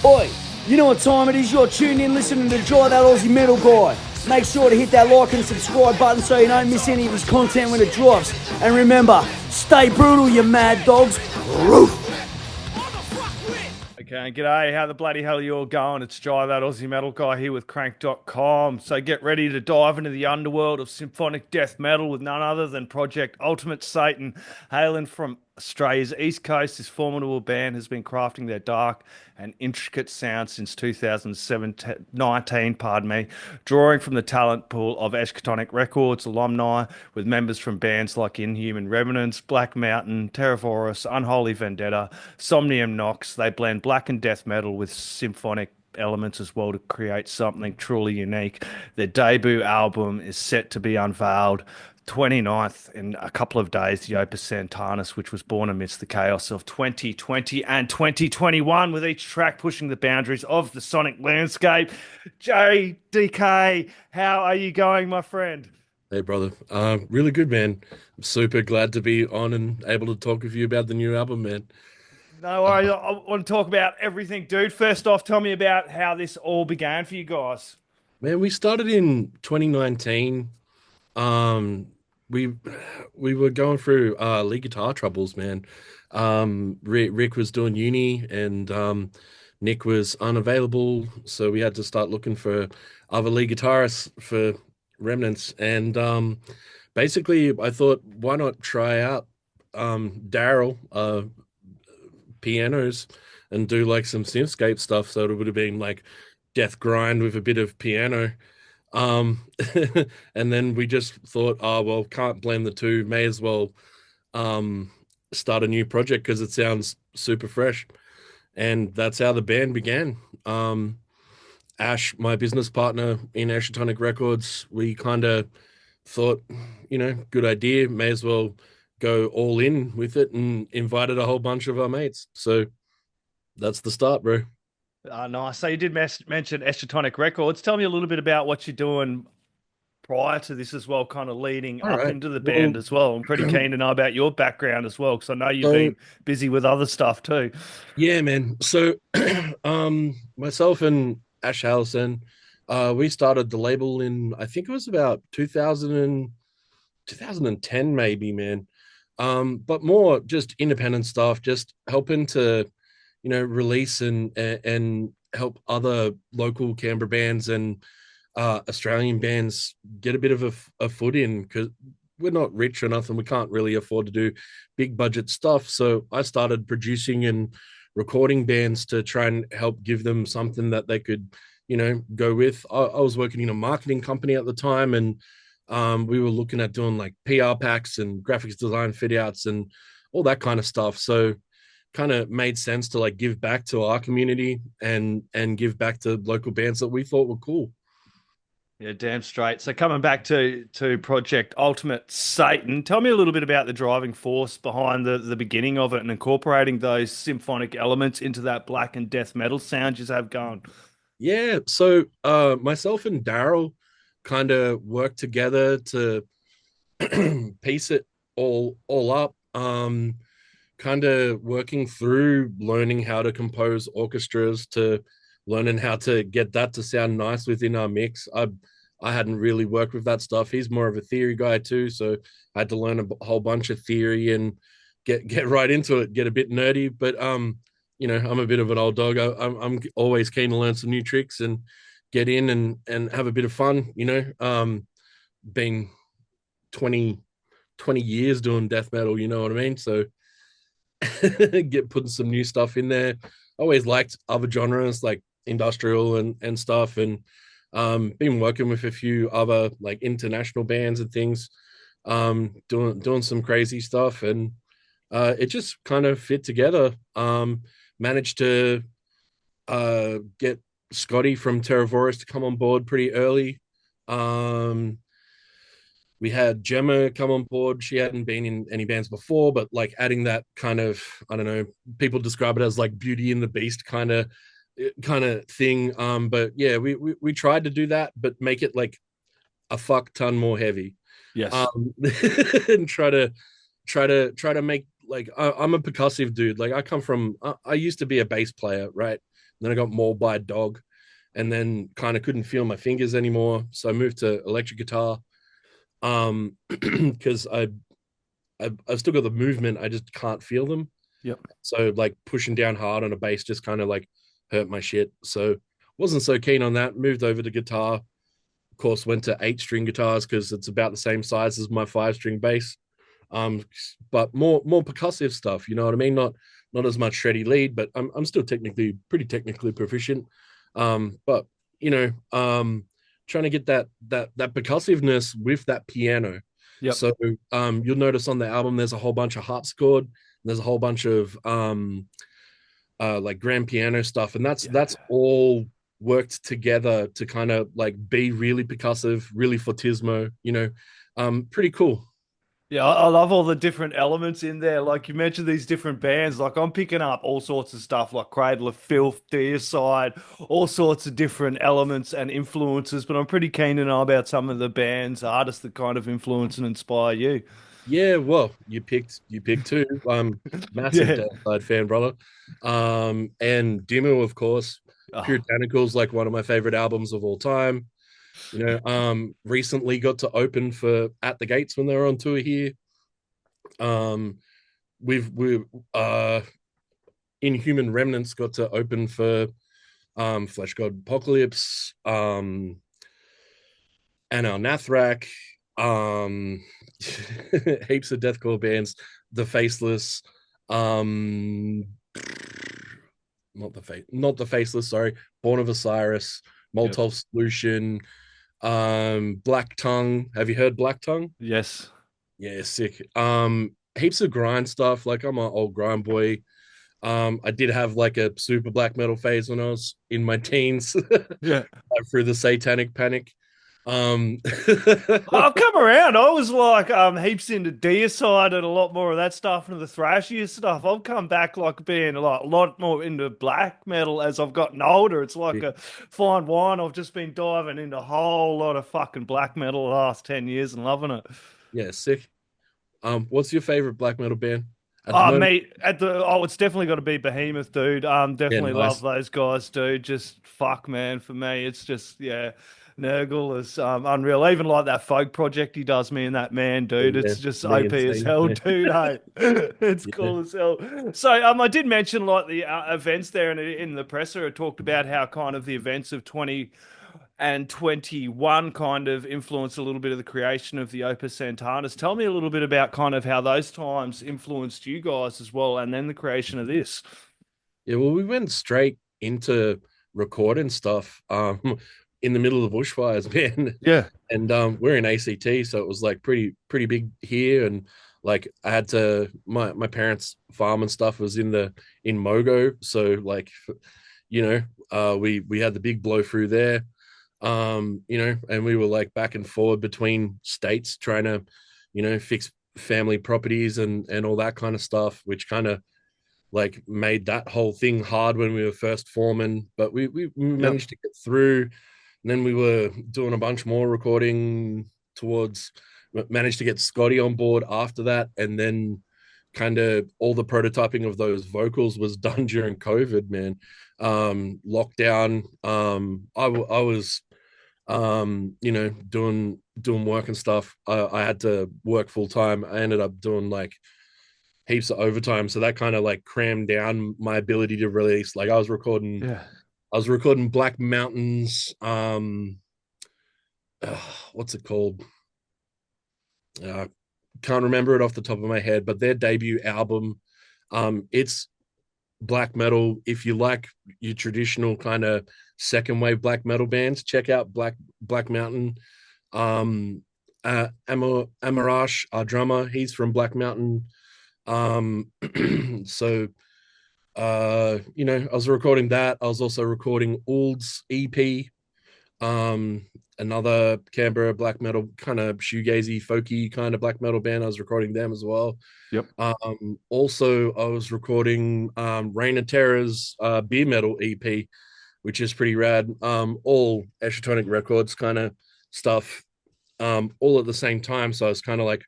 Oi, you know what time it is? You're tuned in listening to That Aussie Metal Guy. Make sure to hit that like and subscribe button so you don't miss any of his content when it drops. And remember, stay brutal, you mad dogs. Roof. Okay, g'day. How the bloody hell are you all going? It's That Aussie Metal Guy here with Crannk.com. So get ready to dive into the underworld of symphonic death metal with none other than Project Ultimate Satan. Hailing from Australia's East Coast, this formidable band has been crafting their dark and intricate sound since 2019, pardon me, drawing from the talent pool of Eschatonic Records, alumni, with members from bands like Inhuman Remnants, Black Mountain, Terravorous, Unholy Vendetta, Somnium Nox. They blend Blackened Death Metal with symphonic elements as well to create something truly unique. Their debut album is set to be unveiled 29th in a couple of days, the Opus Santanas, which was born amidst the chaos of 2020 and 2021, with each track pushing the boundaries of the sonic landscape. JDecay, how are you going, my friend? Hey, brother. Really good, man. I'm super glad to be on and able to talk with you about the new album, man. No Uh, worries. I want to talk about everything, dude. First off, tell me about how this all began for you guys. Man, we started in 2019. Um, we we were going through lead guitar troubles, man. Rick was doing uni and Nick was unavailable, so we had to start looking for other lead guitarists for Remnants. And basically, I thought, why not try out Daryl pianos and do like some synthscape stuff? So it would have been like death grind with a bit of piano. Um, and then we just thought, oh well, can't blend the two. May as well um start a new project because it sounds super fresh. And that's how the band began. Ash, my business partner in Eschatonic Records, we kind of thought, good idea. May as well go all in with it and invited a whole bunch of our mates. So that's the start, bro. Nice. So you did mention Eschatonic Records. Tell me a little bit about what you're doing prior to this as well, kind of leading All up right. into the band Well, as well. I'm pretty keen to know about your background as well, because I know you've so been busy with other stuff too. yeah, man. So myself and Ash Allison, we started the label in I think it was about 2010 maybe, man. But more just independent stuff, just helping to release and help other local Canberra bands and Australian bands get a bit of a foot in, because we're not rich or nothing. We can't really afford to do big budget stuff. So I started producing and recording bands to try and help give them something that they could, go with. I was working in a marketing company at the time, and we were looking at doing like PR packs and graphics design fit outs and all that kind of stuff. So kind of made sense to like give back to our community and give back to local bands that we thought were cool. Yeah, damn straight. So coming back to Project Ultimate Satan, tell me a little bit about the driving force behind the beginning of it and incorporating those symphonic elements into that black and death metal sound you have going. Yeah, so myself and Daryl kind of worked together to piece it all up. Kind of working through learning how to compose orchestras to learning how to get that to sound nice within our mix. I hadn't really worked with that stuff. He's more of a theory guy too, so I had to learn whole bunch of theory and get right into it, get a bit nerdy. But I'm a bit of an old dog. I'm always keen to learn some new tricks and get in and have a bit of fun. Been 20 years doing death metal, you know what I mean? So get putting some new stuff in there. Always liked other genres like industrial and stuff, and been working with a few other like international bands and things, doing some crazy stuff, and it just kind of fit together. Managed to get Scotty from Terravorous to come on board pretty early. Um, we had Gemma come on board. She hadn't been in any bands before, but like adding that kind of, I don't know, people describe it as like Beauty and the Beast kind of thing. But yeah, we tried to do that, but make it like a fuck ton more heavy. Yes. Um, and try to make like I'm a percussive dude. Like I come from I used to be a bass player, right? Then I got mauled by a dog, and then kind of couldn't feel my fingers anymore. So I moved to electric guitar, because I've still got the movement. I just can't feel them. Yep. So like pushing down hard on a bass just kind of like hurt my shit. So wasn't so keen on that. Moved over to guitar. Of course, went to 8-string guitars because it's about the same size as my 5-string bass. But more percussive stuff. You know what I mean? Not as much shreddy lead, but I'm still pretty technically proficient. But you know, trying to get that percussiveness with that piano. Yep. So you'll notice on the album there's a whole bunch of harpsichord, there's a whole bunch of like grand piano stuff, and that's all worked together to kind of like be really percussive, really fortismo, you know. Pretty cool. Yeah, I love all the different elements in there. Like you mentioned these different bands. Like I'm picking up all sorts of stuff like Cradle of Filth, Deicide, all sorts of different elements and influences. But I'm pretty keen to know about some of the bands, artists that kind of influence and inspire you. Yeah, well, you picked two. Massive Yeah. Deicide fan, brother. And Dimmu, of course. Oh, Puritanical's like one of my favorite albums of all time. You know, recently got to open for At the Gates when they were on tour here. We Inhuman Remnants got to open for Flesh God Apocalypse, and our Nathrak, heaps of deathcore bands, The Faceless, not the Faceless, sorry, Born of Osiris, yep. Molotov Solution, Black Tongue. Have you heard Black Tongue? Yes. Yeah, sick. Heaps of grind stuff. Like I'm an old grind boy. I did have like a super black metal phase when I was in my teens Yeah. through the Satanic Panic. I've come around. I was like heaps into Deicide and a lot more of that stuff and the thrashier stuff. I've come back like being like a lot more into black metal as I've gotten older. It's like a fine wine. I've just been diving into a whole lot of fucking black metal the last 10 years and loving it. Yeah, sick. What's your favorite black metal band at the Oh, moment? mate, it's definitely got to be Behemoth, dude. Yeah, Definitely love nice. those guys, dude. Just fuck, man. For me, it's just Nurgle is unreal. I even like that folk project he does, me and that man, dude. Yeah, It's just me OP and as Satan. hell, Yeah, dude. Hey, it's yeah, cool as hell. So, I did mention like the events there in the presser. It talked about how kind of the events of 2021 kind of influenced a little bit of the creation of the Opus Santanas. Tell me a little bit about kind of how those times influenced you guys as well, and then the creation of this. yeah. Well, we went straight into recording stuff in the middle of the bushfires, man. Yeah. And we're in ACT, so it was like pretty big here. And like I had to my parents' farm and stuff was in Mogo, so like you know, we had the big blow through there. You know, and we were like back and forward between states trying to, you know, fix family properties and all that kind of stuff, which kind of like made that whole thing hard when we were first forming. But we Yep. managed to get through. And then we were doing a bunch more recording towards managed to get Scotty on board after that, and then kind of all the prototyping of those vocals was done during COVID, man. Lockdown. I was you know, doing work and stuff. I had to work full time. I ended up doing like heaps of overtime, so that kind of like crammed down my ability to release. Like Yeah. I was recording Black Mountains. What's it called? Uh, can't remember it off the top of my head, but their debut album. It's black metal. If you like your traditional kind of second wave black metal bands, check out Black Mountain. Amarash, our drummer, he's from Black Mountain. Um, so you know, I was recording that. I was also recording Old's EP, another Canberra black metal kind of shoegazy, folky kind of black metal band. I was recording them as well. Yep. Also, I was recording Reign of Terror's beer metal EP, which is pretty rad. All Eschatonic Records kind of stuff, all at the same time. So I was kind of like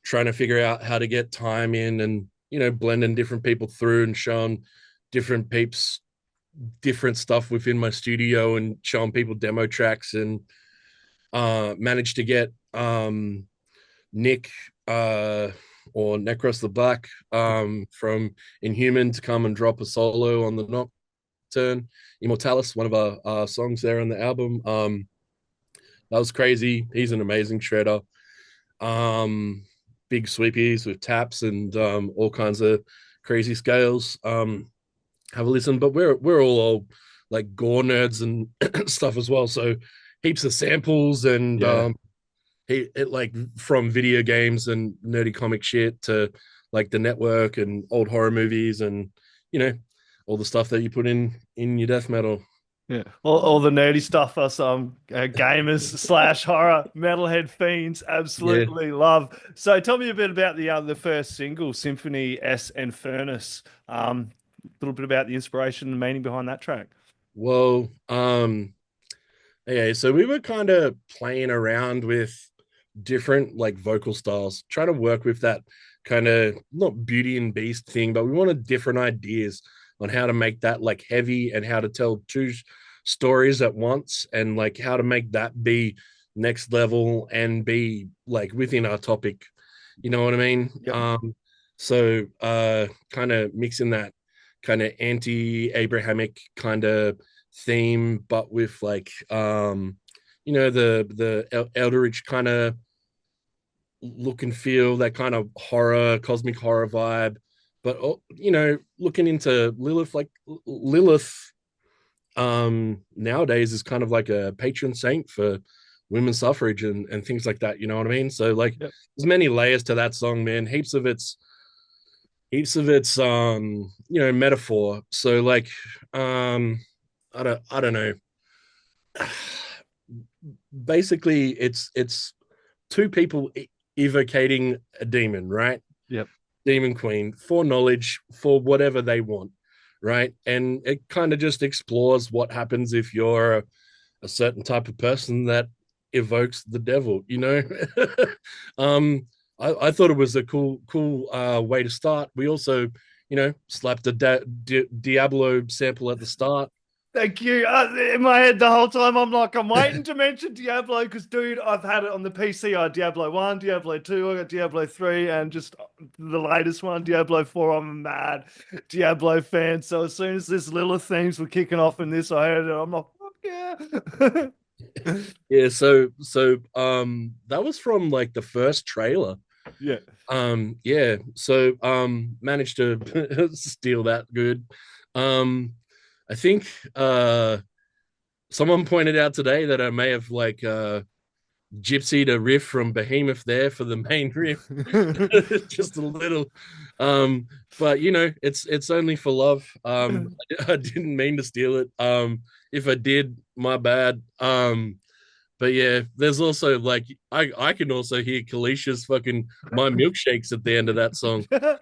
trying to figure out how to get time in and, you know, blending different people through and showing different peeps different stuff within my studio and showing people demo tracks, and managed to get Nick or Necros the Black from Inhuman to come and drop a solo on the Nocturne Immortalis, one of our songs there on the album. That was crazy. He's an amazing shredder. Big sweepies with taps and all kinds of crazy scales. Have a listen, but we're all like gore nerds and stuff as well. So heaps of samples and like from video games and nerdy comic shit to like the network and old horror movies and all the stuff that you put in your death metal. Yeah, all the nerdy stuff us gamers slash horror metalhead fiends absolutely love. So tell me a bit about the first single, Symphony S and Furnace. A little bit about the inspiration and meaning behind that track. Well, so we were kind of playing around with different like vocal styles, trying to work with that kind of not Beauty and Beast thing, but we wanted different ideas on how to make that like heavy and how to tell two stories at once, and like how to make that be next level and be like within our topic. You know what I mean? Yep. So kind of mixing that kind of anti-Abrahamic kind of theme, but with like the Eldritch kind of look and feel, that kind of horror, cosmic horror vibe. But looking into Lilith, like Lilith nowadays is kind of like a patron saint for women's suffrage and things like that. You know what I mean? So like there's many layers to that song, man. Heaps of its metaphor. So like I don't know. Basically it's two people evocating a demon, right? Yep. Demon queen for knowledge, for whatever they want, right? And it kind of just explores what happens if you're a certain type of person that evokes the devil, I thought it was a cool way to start. We also slapped a Diablo sample at the start. Thank you. In my head the whole time, I'm waiting to mention Diablo because, dude, I've had it on the PC. I had Diablo 1, Diablo 2, I got Diablo 3, and just the latest one, Diablo 4. I'm a mad Diablo fan. So as soon as this Lilith themes were kicking off in this, I heard it. I'm like, fuck yeah. Yeah, so that was from like the first trailer. Yeah. So managed to steal that good. I think someone pointed out today that I may have like gypsied a riff from Behemoth there for the main riff, just a little. But it's only for love. I didn't mean to steal it. If I did, my bad. But yeah, there's also like I can also hear Kalicia's fucking My Milkshakes at the end of that song. But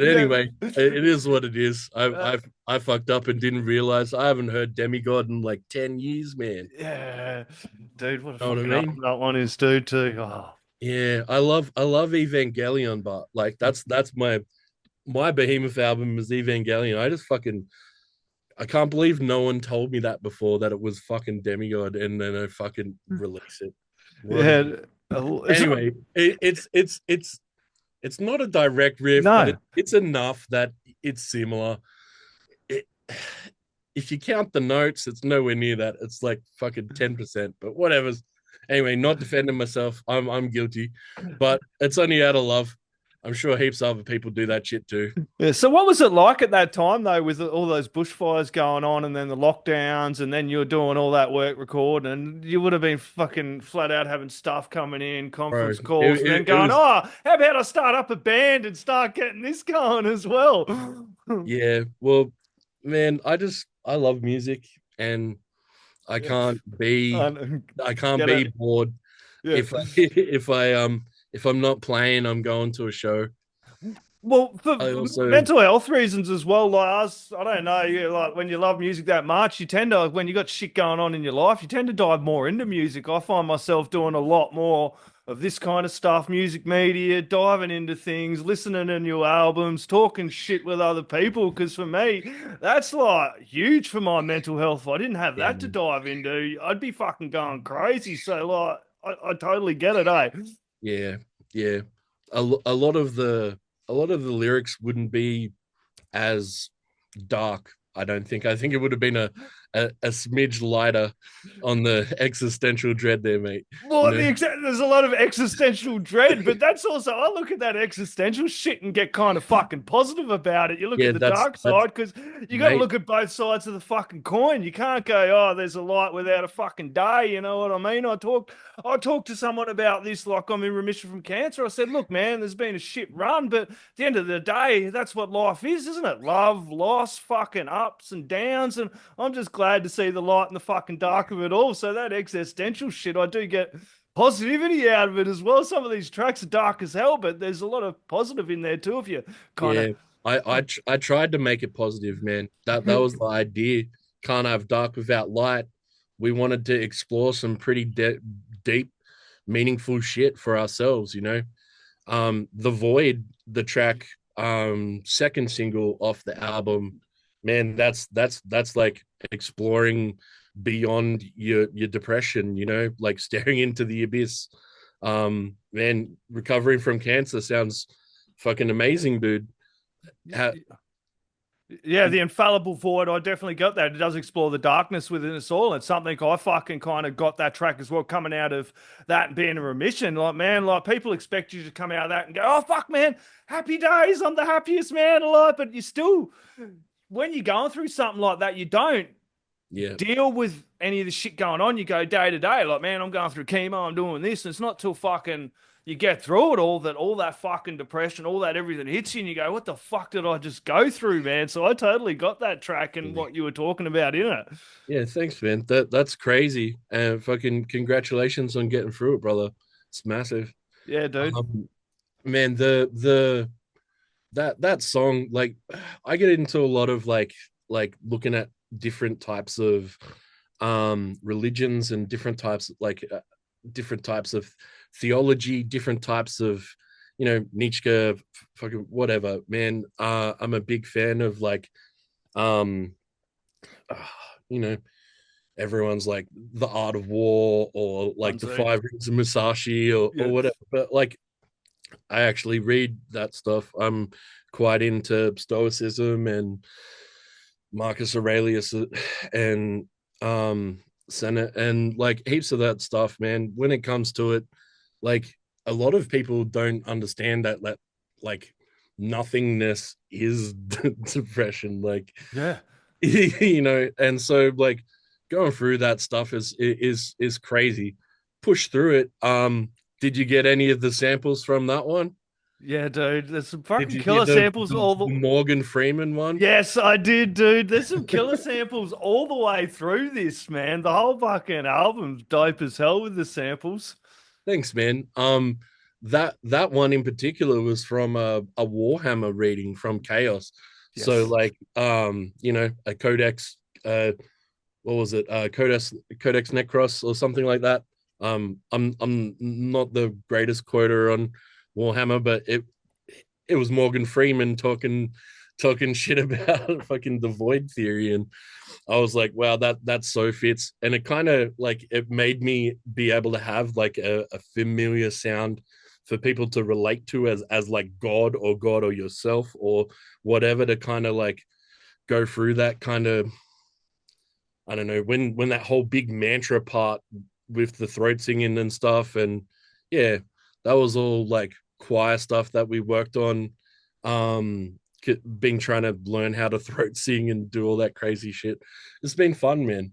anyway, it is what it is. I fucked up and didn't realize. I haven't heard Demigod in like 10 years, man. Yeah, dude, what a Know what I fucking mean? album that one is, dude. Too. Oh. Yeah, I love Evangelion, but like that's my Behemoth album is Evangelion. I can't believe no one told me that before, that it was fucking Demigod, and then I fucking release it. Anyway, it's not a direct riff, but it's enough that it's similar. If you count the notes, it's nowhere near that. It's like fucking 10%, but whatever. Anyway, not defending myself. I'm guilty, but it's only out of love. I'm sure heaps of other people do that shit too. Yeah. So what was it like at that time though, with all those bushfires going on and then the lockdowns, and then you were doing all that work recording, and you would have been fucking flat out having stuff coming in, conference calls, and then going, how about I start up a band and start getting this going as well? Yeah. Well, man, I love music, and I can't be bored. Yeah. If I'm not playing, I'm going to a show. Well, for mental health reasons as well, like us, I don't know, like when you love music that much, you tend to, when you got shit going on in your life, you tend to dive more into music. I find myself doing a lot more of this kind of stuff, music media, diving into things, listening to new albums, talking shit with other people. Because for me, that's like huge for my mental health. If I didn't have Yeah, that to dive into, I'd be fucking going crazy. So like, I totally get it, eh? yeah, yeah. A lot of the lyrics wouldn't be as dark. I don't think. I think it would have been a smidge lighter on the existential dread there, mate. You Well, know? there's a lot of existential dread, but that's also, I look at that existential shit and get kind of fucking positive about it. You look Yeah, at the dark that's side because you got to mate. look at both sides of the fucking coin. You can't go, oh, there's a light without a fucking day. You know what I mean? I talked to someone about this, like I'm in remission from cancer. I said, look, man, there's been a shit run, but at the end of the day, that's what life is, isn't it? Love, loss, fucking ups and downs. And I'm just glad to see the light in the fucking dark of it all. So that existential shit, I do get positivity out of it as well. Some of these tracks are dark as hell, but there's a lot of positive in there too. If you kind Yeah, of, I tried to make it positive, man. That was the idea. Can't have dark without light. We wanted to explore some pretty deep, meaningful shit for ourselves, you know. The Void, the track, second single off the album, man, that's like exploring beyond your depression, you know, like staring into the abyss. Man, recovering from cancer sounds fucking amazing, dude. How, yeah, the infallible void, I definitely got that. It does explore the darkness within us all. It's something I fucking kind of got that track as well, coming out of that and being a remission. Like, man, like people expect you to come out of that and go, oh, fuck, man, happy days. I'm the happiest man alive. But you still, when you're going through something like that, you don't yeah, deal with any of the shit going on. You go day to day, like, man, I'm going through chemo, I'm doing this. And it's not till fucking you get through it all that fucking depression, all that everything hits you, and you go, what the fuck did I just go through, man? So I totally got that track and what you were talking about in it. yeah. Thanks, man. That's crazy, and fucking congratulations on getting through it, brother. It's massive. Yeah, dude. Man, that song, like, I get into a lot of like looking at different types of religions and different types of theology, different types of, you know, Nietzsche, fucking whatever, man. I'm a big fan of like um you know, everyone's like the art of war or like the Unseen. five rings of Musashi or Yeah. whatever, but like I actually read that stuff. I'm quite into Stoicism and Marcus Aurelius and Senate and like heaps of that stuff, man. When it comes to it, like a lot of people don't understand that like nothingness is depression, like Yeah. you know, and so like going through that stuff is crazy. Push through it. Did you get any of the samples from that one? Yeah, dude. There's some Did fucking you hear killer samples all the. the Morgan Freeman one? Yes, I did, dude. There's some killer samples all the way through this, man. The whole fucking album's dope as hell with the samples. Thanks, man. That one in particular was from a Warhammer reading from Chaos. So Yes. like you know, a Codex what was it? Codex Necros or something like that. I'm not the greatest quoter on Warhammer, but it was Morgan Freeman talking shit about fucking the void theory, and I was like, wow, that so fits. And it kind of like it made me be able to have like a familiar sound for people to relate to as like God or yourself or whatever, to kind of like go through that kind of, I don't know, when that whole big mantra part with the throat singing and stuff. And yeah, that was all like choir stuff that we worked on, being trying to learn how to throat sing and do all that crazy shit. It's been fun, man.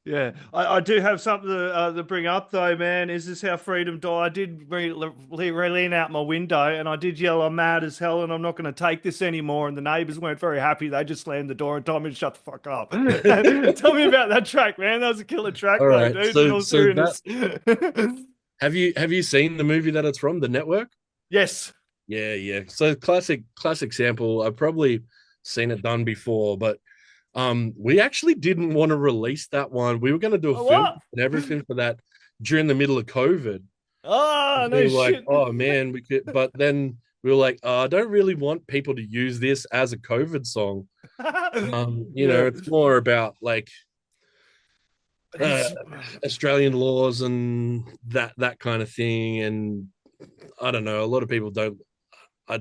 Yeah, I do have something to bring up though, man. Is this how freedom died? I did lean out my window and I did yell, "I'm mad as hell, and I'm not going to take this anymore." And the neighbors weren't very happy. They just slammed the door and told me to shut the fuck up. Tell me about that track, man. That was a killer track, All though, right, dude. In all so that seriousness. have you seen the movie that it's from, The Network? Yes. Yeah, yeah. So classic sample. I've probably seen it done before, but we actually didn't want to release that one. We were going to do a Oh, film what? and everything for that during the middle of COVID. Oh, We no were like, shit. oh man, we could, but then we were like, I don't really want people to use this as a COVID song. Yeah. It's more about like uh, It's, Australian laws and that kind of thing. And I don't know, a lot of people don't. I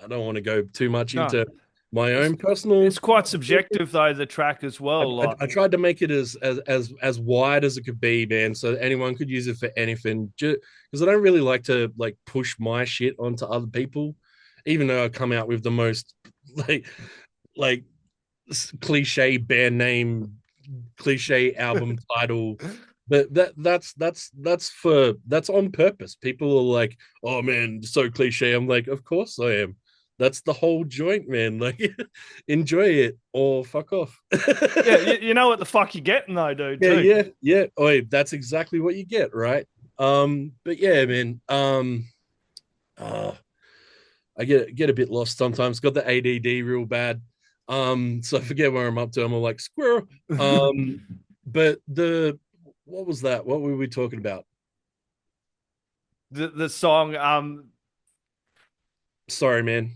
don't want to go too much no, into my it's own personal. it's quite subjective though, the track as well. Like, I tried to make it as wide as it could be, man, so anyone could use it for anything. Because I don't really like to like push my shit onto other people, even though I come out with the most like like cliche band name, cliche album title. But that's on purpose. People are like, "Oh man, so cliche." I'm like, "Of course I am." That's the whole joint, man. Like, enjoy it or fuck off. yeah, you know what the fuck you're getting though, dude, Yeah, too. yeah, yeah. Oh, that's exactly what you get, right? But yeah, man. Uh, I get a bit lost sometimes. Got the ADD real bad. So I forget where I'm up to. I'm all like squirrel. But what was that? What were we talking about? The song, Sorry, man.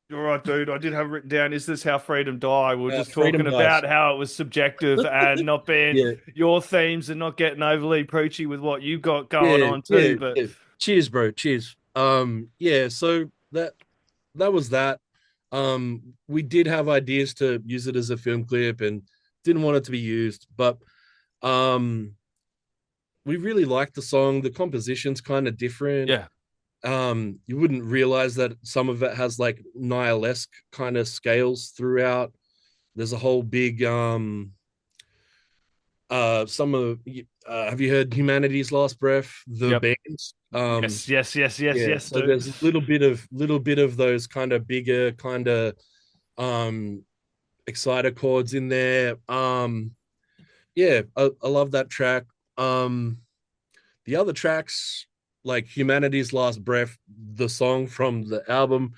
you're right, dude. I did have it written down. Is this how freedom die? We are just Freedom talking dies. about how it was subjective and not being Yeah, your themes and not getting overly preachy with what you got going yeah, on yeah, too. But yeah. Cheers, bro. Cheers. Yeah. So that was that. We did have ideas to use it as a film clip and didn't want it to be used, but um, we really liked the song. The composition's kind of different. yeah, You wouldn't realize that some of it has like Nihilesque kind of scales throughout. There's a whole big some of have you heard Humanity's Last Breath, the yep, band? yes, So dude. there's a little bit of those kind of bigger kind of um exciter chords in there. Yeah, I love that track. Um the other tracks, like Humanity's Last Breath, the song from the album.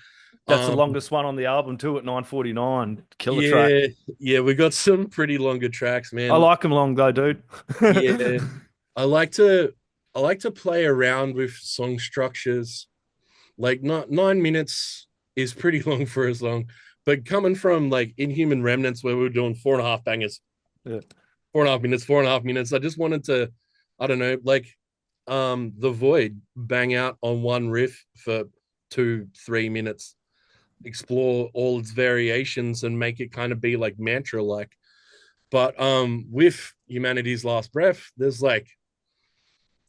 That's the Um, longest one on the album too at 9:49. Killer track. yeah, yeah, we got some pretty longer tracks, I man. like them long though, dude. Yeah, I like to I like to play around with song structures. Like not 9 minutes is pretty long for a song, but coming from like Inhuman Remnants where we were doing 4.5 bangers, Yeah. 4.5 minutes, 4.5 minutes. I just wanted to, I don't know, like the Void bang out on one riff for 2-3 minutes, explore all its variations and make it kind of be like mantra like. But with Humanity's Last Breath, there's like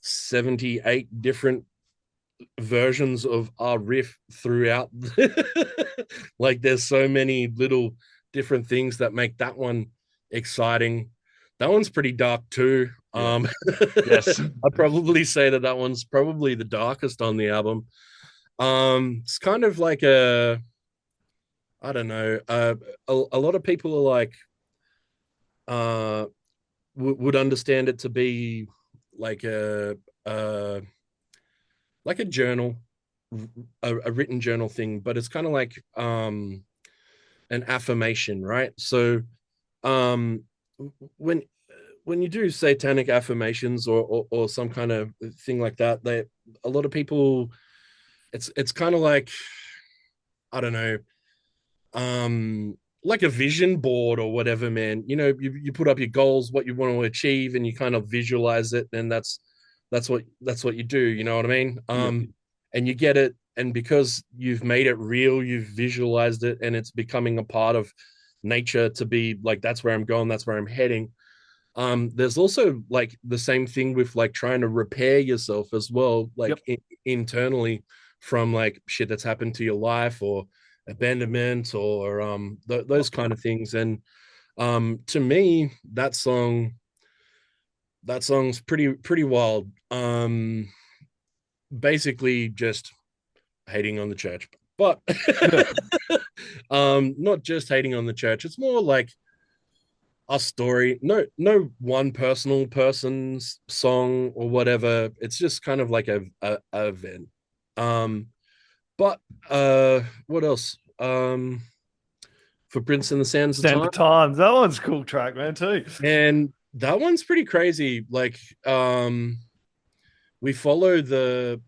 78 different versions of our riff throughout. Like there's so many little different things that make that one exciting. That one's pretty dark too. Yeah. Yes. I'd probably say that one's probably the darkest on the album. It's kind of like I don't know, a lot of people are like uh would understand it to be like a like a journal, a written journal thing, but it's kind of like an affirmation, right? So um when when you do satanic affirmations or some kind of thing like that, they a lot of people, it's kind of like, I don't know, like a vision board or whatever, man. You put up your goals, what you want to achieve, and you kind of visualize it, and that's what you do, you know what I mean? Yep. And you get it, and because you've made it real, you've visualized it, and it's becoming a part of nature to be like, that's where I'm going, that's where I'm heading. There's also like the same thing with like trying to repair yourself as well, Yep. like internally, from like shit that's happened to your life or abandonment or those kind of things. And to me, that song's pretty wild. Basically just hating on the church, but not just hating on the church. It's more like a story. No one person's song or whatever. It's just kind of like a event. Um, but what else? Footprints in the Sands of Stand Time, the times. That one's a cool track, man, too. and that one's pretty crazy. Like we follow the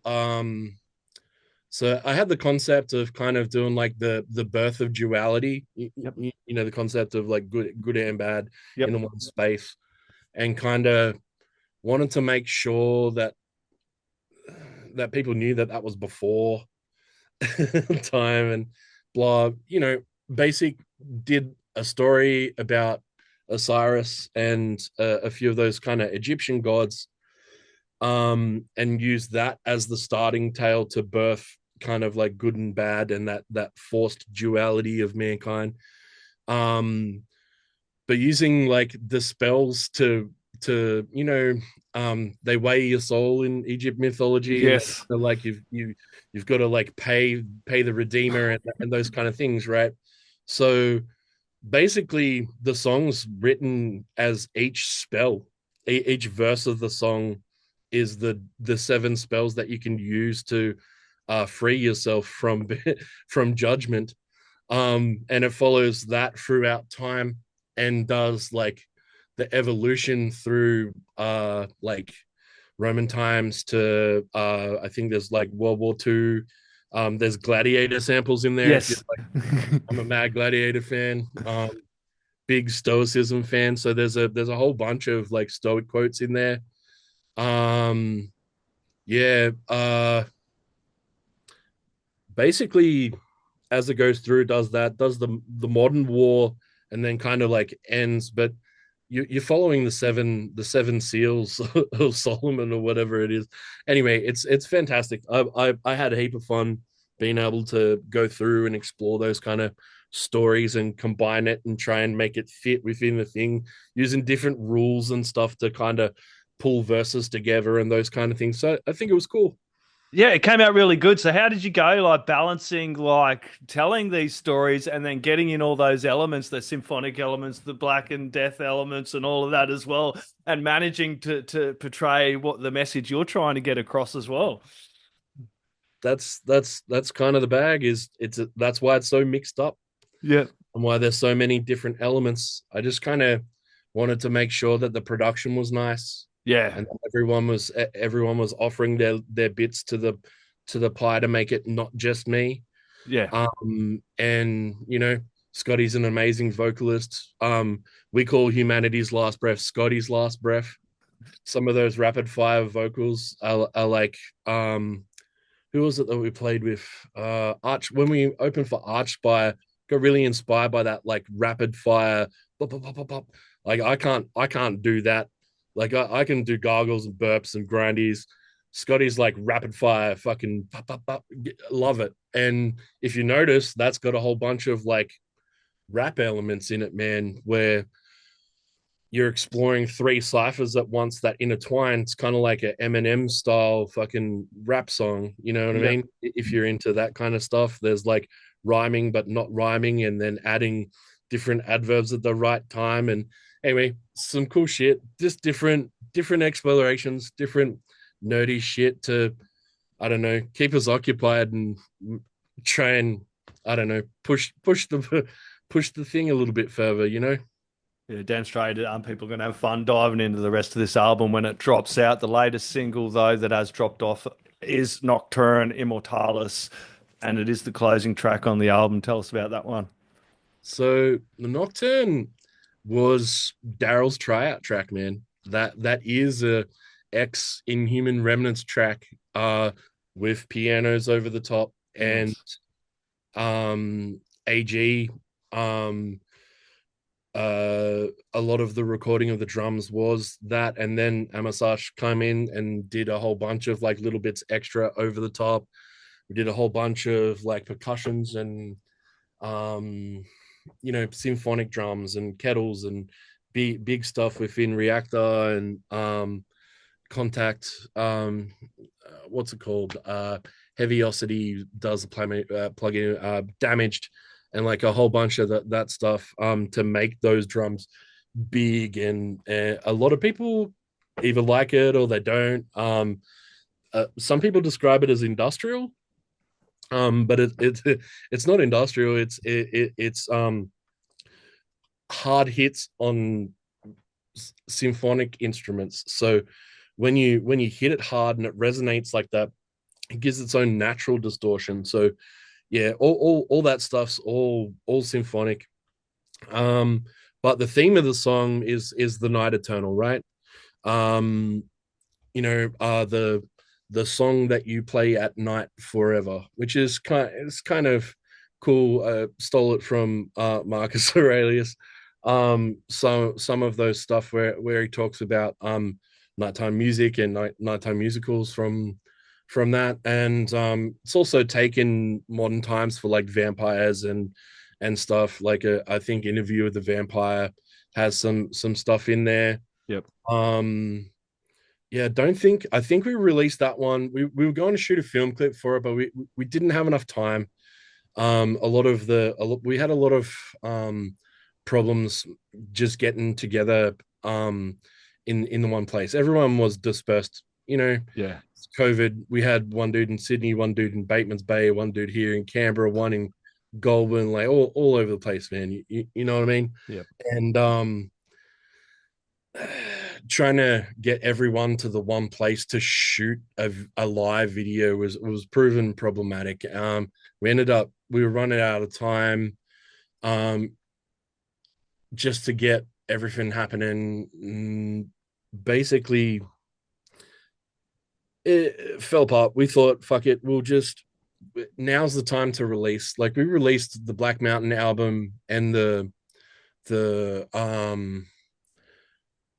so I had the concept of kind of doing like the birth of duality, Yep. you know, the concept of like good and bad in Yep. one space, and kind of wanted to make sure that people knew that that was before time and blah, you know, basic did a story about Osiris and a few of those kind of Egyptian gods, and use that as the starting tale to birth kind of like good and bad and that forced duality of mankind. Um, but using like the spells to you know, they weigh your soul in Egypt mythology, and Yes. like you've got to like pay the redeemer and those kind of things, right? So basically the song's written as each spell, each verse of the song is the seven spells that you can use to free yourself from from judgment, and it follows that throughout time and does like the evolution through like Roman times to I think there's like World War II. There's gladiator samples in there if you're Yes. like, I'm a mad gladiator fan. Big stoicism fan, so there's a whole bunch of like stoic quotes in there. um yeah, basically as it goes through does the modern war, and then kind of like ends, but you're following the seven seals of Solomon or whatever it is. Anyway, it's fantastic. I had a heap of fun being able to go through and explore those kind of stories and combine it and try and make it fit within the thing, using different rules and stuff to kind of pull verses together and those kind of things. So I think it was cool. Yeah, it came out really good. So how did you go like balancing like telling these stories and then getting in all those elements, the symphonic elements, the blackened death elements and all of that as well, and managing to portray what the message you're trying to get across as well? That's kind of the bag. That's why it's so mixed up Yeah. and why there's so many different elements. I just kind of wanted to make sure that the production was nice Yeah. and everyone was offering their bits to the pie to make it not just me. Yeah. And you know, Scotty's an amazing vocalist. We call humanity's last breath Scotty's last breath. Some of those rapid fire vocals are like who was it that we played with? Arch, when we opened for Archspire, got really inspired by that like rapid fire pop, pop, pop, pop, pop. Like I can't do that. Like I can do gargles and burps and grindies. Scotty's like rapid fire fucking pop, pop, pop. Love it. And if you notice, that's got a whole bunch of like rap elements in it, man, where you're exploring three ciphers at once that intertwine. It's kind of like a Eminem style fucking rap song. You know what I Yeah. mean? If you're into that kind of stuff, there's like rhyming but not rhyming, and then adding different adverbs at the right time. And anyway, some cool shit. Just different explorations, different nerdy shit to, I don't know, keep us occupied and try and, I don't know, push the push the thing a little bit further. You know. Yeah, damn straight. People are going to have fun diving into the rest of this album when it drops out. The latest single, though, that has dropped off is Nocturne Immortalis, and it is the closing track on the album. Tell us about that one. So the Nocturne was Daryl's tryout track, man. That is a ex Inhuman Remnants track, with pianos over the top, and Nice. AG, um a lot of the recording of the drums was that, and then Amasash came in and did a whole bunch of like little bits extra over the top. We did a whole bunch of like percussions and um you know, symphonic drums and kettles and big stuff within Reactor and Contact. What's it called? Heaviosity does the plugin, Damaged, and like a whole bunch of that stuff to make those drums big. And a lot of people either like it or they don't. Some people describe it as industrial, but it's not industrial. It's hard hits on symphonic instruments. So when you hit it hard and it resonates like that, it gives its own natural distortion. So yeah, all that stuff's all symphonic. But the theme of the song is the night eternal, right? Um, the song that you play at night forever, which is kind of cool. Stole it from Marcus Aurelius. So some of those stuff where he talks about nighttime music and nighttime musicals from that, and it's also taken modern times for like vampires and stuff. Like I think Interview with the Vampire has some stuff in there. Yep. Yeah, don't think I think we released that one. We were going to shoot a film clip for it, but we didn't have enough time. We had a lot of problems just getting together in the one place. Everyone was dispersed, Yeah. COVID. We had one dude in Sydney, one dude in Bateman's Bay, one dude here in Canberra, one in Goulburn, like all over the place, man. You know what I mean? Yep. And trying to get everyone to the one place to shoot a live video was proven problematic. We were running out of time, just to get everything happening. Basically, it fell apart. We thought, fuck it, now's the time to release. Like we released the Black Mountain album and the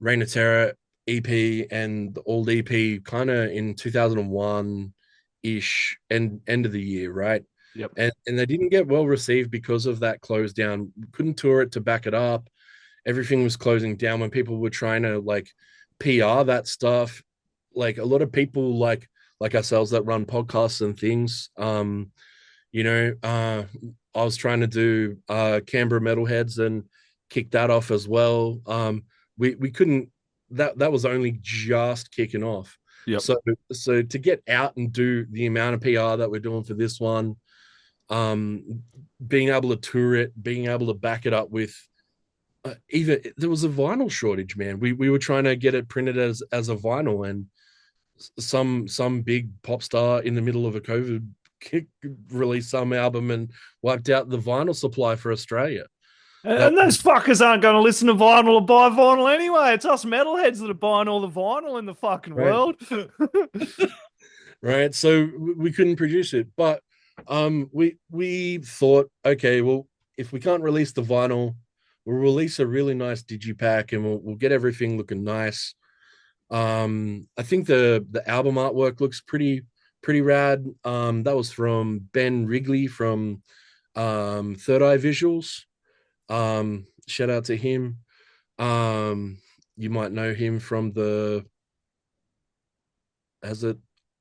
Reign of Terror EP and the old EP kind of in 2001 ish, and end of the year, right? Yep. And they didn't get well received because of that close down. Couldn't tour it to back it up. Everything was closing down when people were trying to like PR that stuff. Like a lot of people like ourselves that run podcasts and things. I was trying to do Canberra Metalheads and kick that off as well. We couldn't. That was only just kicking off. Yep. So to get out and do the amount of PR that we're doing for this one, being able to tour it, being able to back it up with even there was a vinyl shortage, man. We were trying to get it printed as a vinyl, and some big pop star in the middle of a COVID kick released some album and wiped out the vinyl supply for Australia. And those fuckers aren't going to listen to vinyl or buy vinyl anyway. It's us metalheads that are buying all the vinyl in the fucking Right. world. Right. So we couldn't produce it, but we thought, okay, well, if we can't release the vinyl, we'll release a really nice digipack and we'll get everything looking nice. I think the album artwork looks pretty rad. That was from Ben Wrigley from Third Eye Visuals. Shout out to him. You might know him from the has it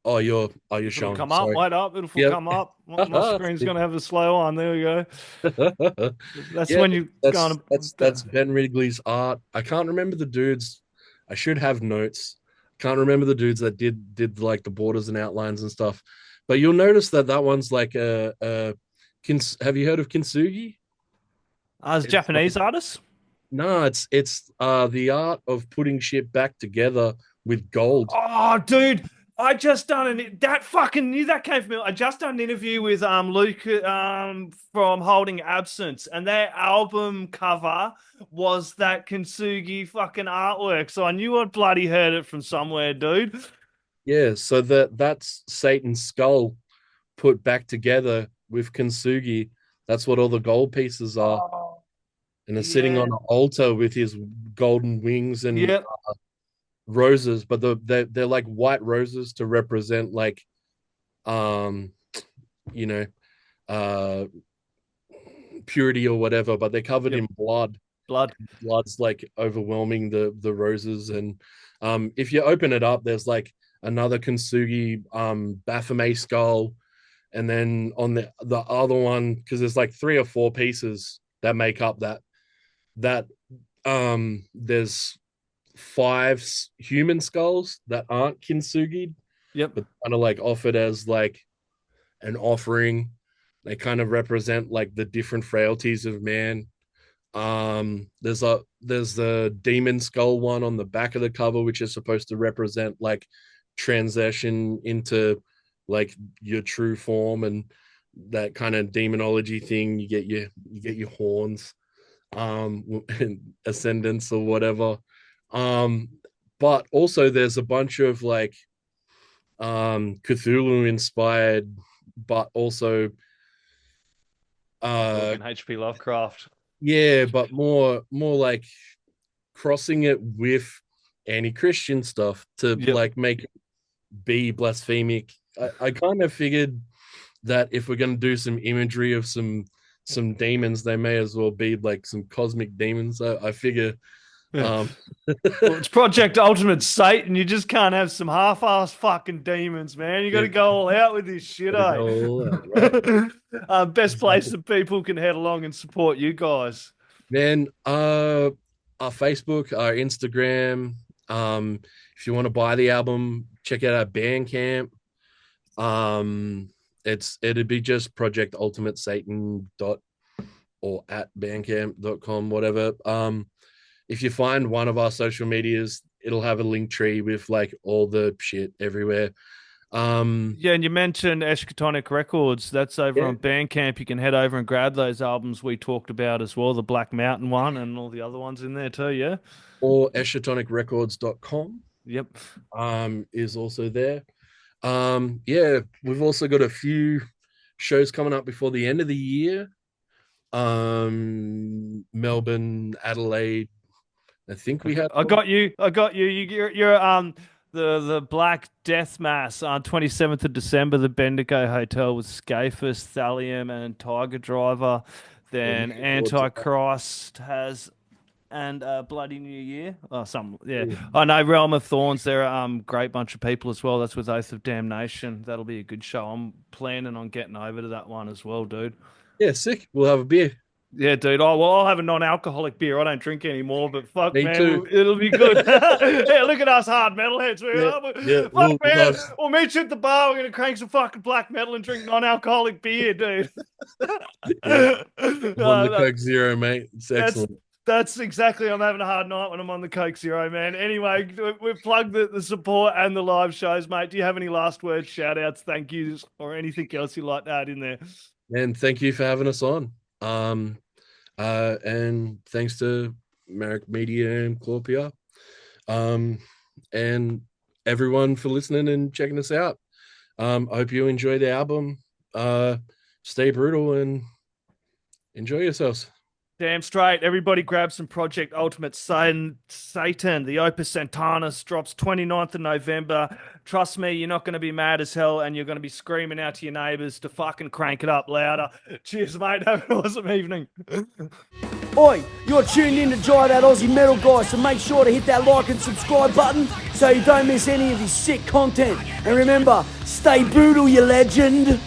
you're It'll showing. come up, Sorry. wait up, it'll Yep. come up. My screen's going to have a slow on. There we go. That's Yeah, when you going to. that's Ben Wrigley's art. I can't remember the dudes. I should have notes. Can't remember the dudes that did like the borders and outlines and stuff. But you'll notice that one's like have you heard of Kintsugi? As Japanese artists? No, it's the art of putting shit back together with gold. Oh, dude. I just done that fucking knew that came from me. I just done an interview with Luke from Holding Absence, and their album cover was that Kintsugi fucking artwork. So I knew I'd bloody heard it from somewhere, dude. Yeah, so that's Satan's skull put back together with Kintsugi. That's what all the gold pieces are. Oh, And they're sitting on an altar with his golden wings and yeah. Roses, but they're like white roses to represent like you know purity or whatever, but they're covered in blood. Blood's like overwhelming the roses. And if you open it up, there's like another Kintsugi Baphomet skull, and then on the other one, because there's like 3 or 4 pieces that make up that there's 5 human skulls that aren't Kintsugi, but kind of like offered as like an offering. They kind of represent like the different frailties of man. There's the demon skull one on the back of the cover, which is supposed to represent like transition into like your true form and that kind of demonology thing. You get your horns, ascendants or whatever. But also there's a bunch of like Cthulhu inspired, but also H.P. Lovecraft. yeah, but more like crossing it with anti-Christian stuff to like make it be blasphemic. I kind of figured that if we're going to do some imagery of some demons, they may as well be like some cosmic demons. I figure well, it's Project Ultimate Satan. You just can't have some half-ass fucking demons, man. You got to go all out with this shit, right? Best place that people can head along and support you guys. Man, our Facebook, our Instagram. If you want to buy the album, check out our Bandcamp. It'd be just Project Ultimate Satan or at bandcamp.com, whatever. If you find one of our social medias, it'll have a link tree with like all the shit everywhere. And you mentioned Eschatonic Records. That's over on Bandcamp. You can head over and grab those albums we talked about as well, the Black Mountain one and all the other ones in there too, yeah? Or eschatonicrecords.com. Yep. Is also there. We've also got a few shows coming up before the end of the year. Melbourne, Adelaide. I think we had. I got you. You're the Black Death Mass on 27th of December, the Bendigo Hotel with Scafus, Thallium, and Tiger Driver. Then Antichrist has and Bloody New Year. Oh, I know Realm of Thorns. They're a great bunch of people as well. That's with Oath of Damnation. That'll be a good show. I'm planning on getting over to that one as well, dude. Yeah, sick. We'll have a beer. Yeah, dude. I'll have a non-alcoholic beer. I don't drink anymore, but fuck, Me man, too. it'll be good. Yeah, look at us hard metalheads. Fuck, man. We'll meet you at the bar. We're going to crank some fucking black metal and drink non-alcoholic beer, dude. On the Coke Zero, mate. It's excellent. That's exactly. I'm having a hard night when I'm on the Coke Zero, man. Anyway, we've plugged the support and the live shows, mate. Do you have any last words, shout-outs, thank yous, or anything else you'd like to add in there? And thank you for having us on. And thanks to Merrick Media and Clawpia, and everyone for listening and checking us out. I hope you enjoy the album. Stay brutal and enjoy yourselves. Damn straight. Everybody grab some Project Ultimate Satan. The Opus Santanas drops 29th of November. Trust me, you're not going to be mad as hell and you're going to be screaming out to your neighbors to fucking crank it up louder. Cheers, mate. Have an awesome evening. Oi, you're tuned in to That Aussie Metal Guy, so make sure to hit that like and subscribe button so you don't miss any of his sick content. And remember, stay brutal, you legend.